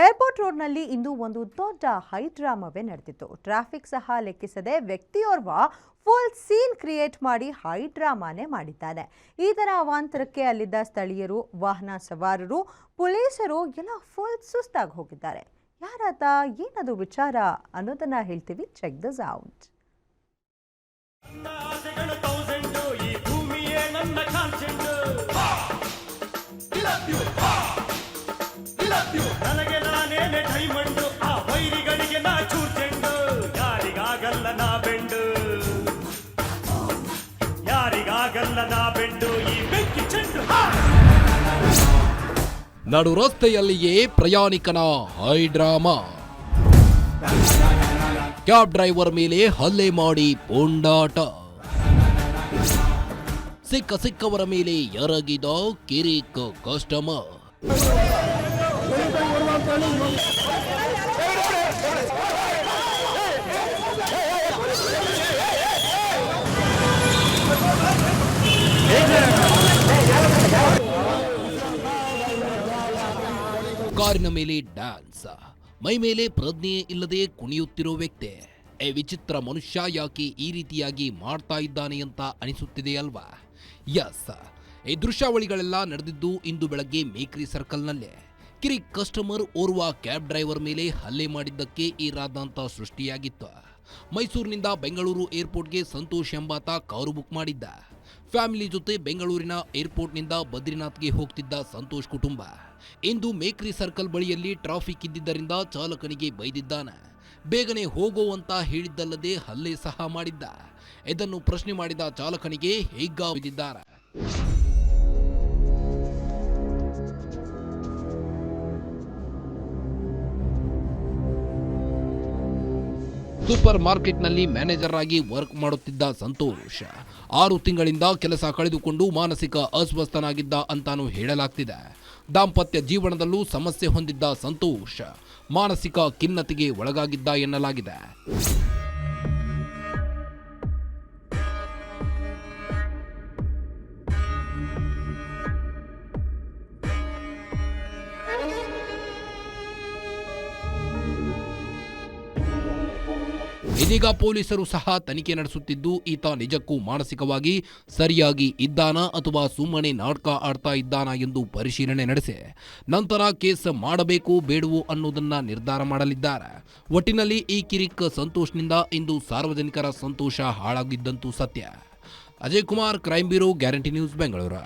Airport ರೋಡ್ನಲ್ಲಿ ಇಂದು ಒಂದು ದೊಡ್ಡ ಹೈಡ್ರಾಮವೇ ನಡೆದಿತ್ತು. ಟ್ರಾಫಿಕ್ ಸಹ ಲೆಕ್ಕಿಸದೆ ವ್ಯಕ್ತಿಯೋರ್ವ ಫುಲ್ ಸೀನ್ ಕ್ರಿಯೇಟ್ ಮಾಡಿ ಹೈಡ್ರಾಮಾನೇ ಮಾಡಿದ್ದಾನೆ. ಈ ತರ ಅವಾಂತರಕ್ಕೆ ಅಲ್ಲಿದ್ದ ಸ್ಥಳೀಯರು, ವಾಹನ ಸವಾರರು, ಪೊಲೀಸರು ಎಲ್ಲ ಫುಲ್ ಸುಸ್ತಾಗಿ ಹೋಗಿದ್ದಾರೆ. ಯಾರಾತ, ಏನದು ವಿಚಾರ ಅನ್ನೋದನ್ನ ಹೇಳ್ತೀವಿ. Check this out. ನಡು ರಸ್ತೆಯಲ್ಲಿಯೇ ಪ್ರಯಾಣಿಕನ ಹೈಡ್ರಾಮಾ. ಕ್ಯಾಬ್ ಡ್ರೈವರ್ ಮೇಲೆ ಹಲ್ಲೆ ಮಾಡಿ ಪುಂಡಾಟ. ಸಿಕ್ಕವರ ಮೇಲೆ ಎರಗಿದ ಕಿರಿಕ್ ಕಸ್ಟಮರ್. ಕಾರಿನ ಮೇಲೆ ಡ್ಯಾನ್ಸ್, ಮೈ ಮೇಲೆ ಪ್ರಜ್ಞೆ ಇಲ್ಲದೆ ಕುಣಿಯುತ್ತಿರೋ ವ್ಯಕ್ತಿ. ವಿಚಿತ್ರ ಮನುಷ್ಯ ಯಾಕೆ ಈ ರೀತಿಯಾಗಿ ಮಾಡ್ತಾ ಇದ್ದಾನೆ ಅಂತ ಅನಿಸುತ್ತಿದೆ ಅಲ್ವಾ? ಯಸ್, ಈ ದೃಶ್ಯಾವಳಿಗಳೆಲ್ಲ ನಡೆದಿದ್ದು ಇಂದು ಬೆಳಗ್ಗೆ ಮೇಕ್ರಿ ಸರ್ಕಲ್ನಲ್ಲೇ. ಕಿರಿಕ್ ಕಸ್ಟಮರ್ ಓರ್ವ ಕ್ಯಾಬ್ ಡ್ರೈವರ್ ಮೇಲೆ ಹಲ್ಲೆ ಮಾಡಿದ್ದಕ್ಕೆ ಈ ರಾದ್ಧಾಂತ ಸೃಷ್ಟಿಯಾಗಿತ್ತು. ಮೈಸೂರಿನಿಂದ ಬೆಂಗಳೂರು ಏರ್ಪೋರ್ಟ್ಗೆ ಸಂತೋಷ್ ಎಂಬಾತ ಕಾರು ಬುಕ್ ಮಾಡಿದ್ದ. ಫ್ಯಾಮಿಲಿ ಜೊತೆ ಬೆಂಗಳೂರಿನ ಏರ್ಪೋರ್ಟ್ನಿಂದ ಬದ್ರಿನಾಥ್ಗೆ ಹೋಗ್ತಿದ್ದ ಸಂತೋಷ್ ಕುಟುಂಬ ಇಂದು ಮೇಕ್ರಿ ಸರ್ಕಲ್ ಬಳಿಯಲ್ಲಿ ಟ್ರಾಫಿಕ್ ಇದ್ದಿದ್ದರಿಂದ ಚಾಲಕನಿಗೆ ಬೈದಿದ್ದಾನೆ. ಬೇಗನೆ ಹೋಗೋ ಅಂತ ಹೇಳಿದ್ದಲ್ಲದೆ ಹಲ್ಲೆ ಸಹ ಮಾಡಿದ್ದ. ಇದನ್ನು ಪ್ರಶ್ನೆ ಮಾಡಿದ ಚಾಲಕನಿಗೆ ಹೇಗಾಗಿದ್ದಾರೆ. ಸೂಪರ್ ಮಾರ್ಕೆಟ್ನಲ್ಲಿ ಮ್ಯಾನೇಜರ್ ಆಗಿ ವರ್ಕ್ ಮಾಡುತ್ತಿದ್ದ ಸಂತೋಷ್ 6 ತಿಂಗಳಿಂದ ಕೆಲಸ ಕಳೆದುಕೊಂಡು ಮಾನಸಿಕ ಅಸ್ವಸ್ಥನಾಗಿದ್ದ ಅಂತಾನೂ ಹೇಳಲಾಗ್ತಿದೆ. ದಾಂಪತ್ಯ ಜೀವನದಲ್ಲೂ ಸಮಸ್ಯೆ ಹೊಂದಿದ್ದ ಸಂತೋಷ್ ಮಾನಸಿಕ ಖಿನ್ನತೆಗೆ ಒಳಗಾಗಿದ್ದ ಎನ್ನಲಾಗಿದೆ. ಇದೀಗ ಪೊಲೀಸರು ಸಹ ತನಿಖೆ ನಡೆಸುತ್ತಿದ್ದು, ಈತ ನಿಜಕ್ಕೂ ಮಾನಸಿಕವಾಗಿ ಸರಿಯಾಗಿ ಇದ್ದಾನಾ ಅಥವಾ ಸುಮ್ಮನೆ ನಾಟಕ ಆಡ್ತಾ ಇದ್ದಾನಾ ಎಂದು ಪರಿಶೀಲನೆ ನಡೆಸಿ ನಂತರ ಕೇಸ್ ಮಾಡಬೇಕು ಬೇಡವೋ ಅನ್ನೋದನ್ನ ನಿರ್ಧಾರ ಮಾಡಲಿದ್ದಾರೆ. ಒಟ್ಟಿನಲ್ಲಿ ಈ ಕಿರಿಕ್ ಸಂತೋಷ್ನಿಂದ ಇಂದು ಸಾರ್ವಜನಿಕರ ಸಂತೋಷ ಹಾಳಾಗಿದ್ದಂತೂ ಸತ್ಯ. Ajay Kumar, crime bureau, guarantee news, Bengaluru.